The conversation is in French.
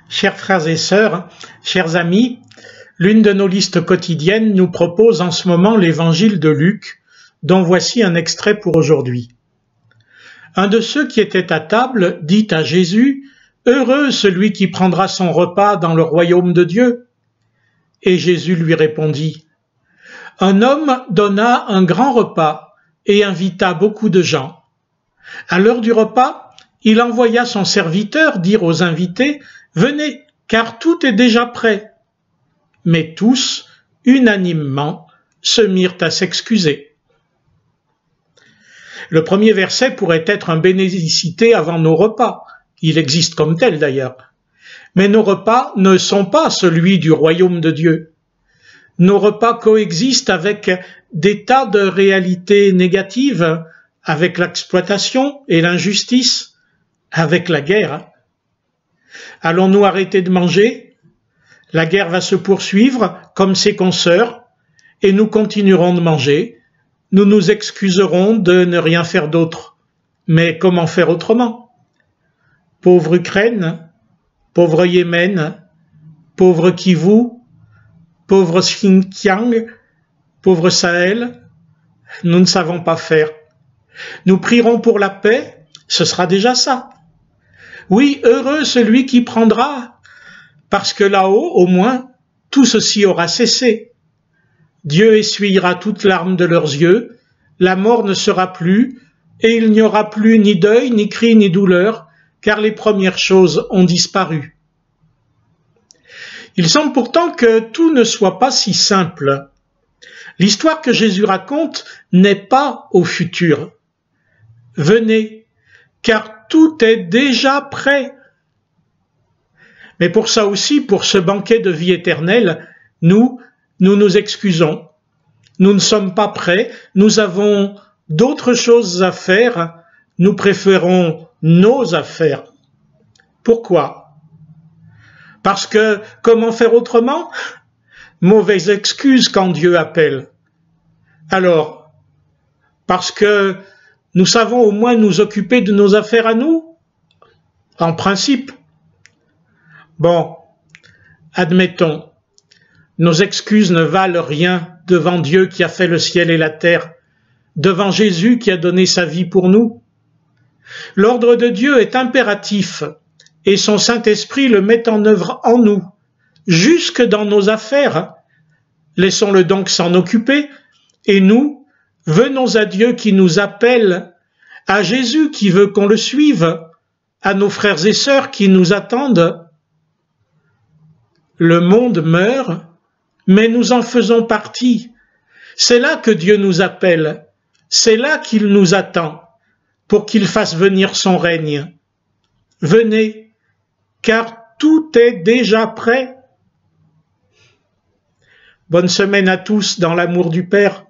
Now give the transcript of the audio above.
Chers frères et sœurs, chers amis, l'une de nos listes quotidiennes nous propose en ce moment l'évangile de Luc, dont voici un extrait pour aujourd'hui. Un de ceux qui étaient à table dit à Jésus, « Heureux celui qui prendra son repas dans le royaume de Dieu. » Et Jésus lui répondit, « Un homme donna un grand repas et invita beaucoup de gens. À l'heure du repas, il envoya son serviteur dire aux invités, « Venez, car tout est déjà prêt. » Mais tous, unanimement, se mirent à s'excuser. Le premier verset pourrait être un bénédicité avant nos repas. Il existe comme tel d'ailleurs. Mais nos repas ne sont pas celui du royaume de Dieu. Nos repas coexistent avec des tas de réalités négatives, avec l'exploitation et l'injustice, avec la guerre. Allons-nous arrêter de manger? La guerre va se poursuivre comme ses consoeurs et nous continuerons de manger. Nous nous excuserons de ne rien faire d'autre. Mais comment faire autrement? Pauvre Ukraine, pauvre Yémen, pauvre Kivu, pauvre Xinjiang, pauvre Sahel, nous ne savons pas faire. Nous prierons pour la paix, ce sera déjà ça. Oui, heureux celui qui prendra, parce que là-haut, au moins, tout ceci aura cessé. Dieu essuiera toutes larmes de leurs yeux, la mort ne sera plus, et il n'y aura plus ni deuil, ni cri, ni douleur, car les premières choses ont disparu. Il semble pourtant que tout ne soit pas si simple. L'histoire que Jésus raconte n'est pas au futur. Venez, car tout est déjà prêt. Mais pour ça aussi, pour ce banquet de vie éternelle, nous nous excusons. Nous ne sommes pas prêts, nous avons d'autres choses à faire, nous préférons nos affaires. Pourquoi? Parce que comment faire autrement? Mauvaise excuse quand Dieu appelle. Alors, parce que nous savons au moins nous occuper de nos affaires à nous? En principe. Bon, admettons, nos excuses ne valent rien devant Dieu qui a fait le ciel et la terre, devant Jésus qui a donné sa vie pour nous. L'ordre de Dieu est impératif et son Saint-Esprit le met en œuvre en nous, jusque dans nos affaires. Laissons-le donc s'en occuper et nous, venons à Dieu qui nous appelle, à Jésus qui veut qu'on le suive, à nos frères et sœurs qui nous attendent. Le monde meurt, mais nous en faisons partie. C'est là que Dieu nous appelle, c'est là qu'il nous attend, pour qu'il fasse venir son règne. Venez, car tout est déjà prêt. Bonne semaine à tous dans l'amour du Père.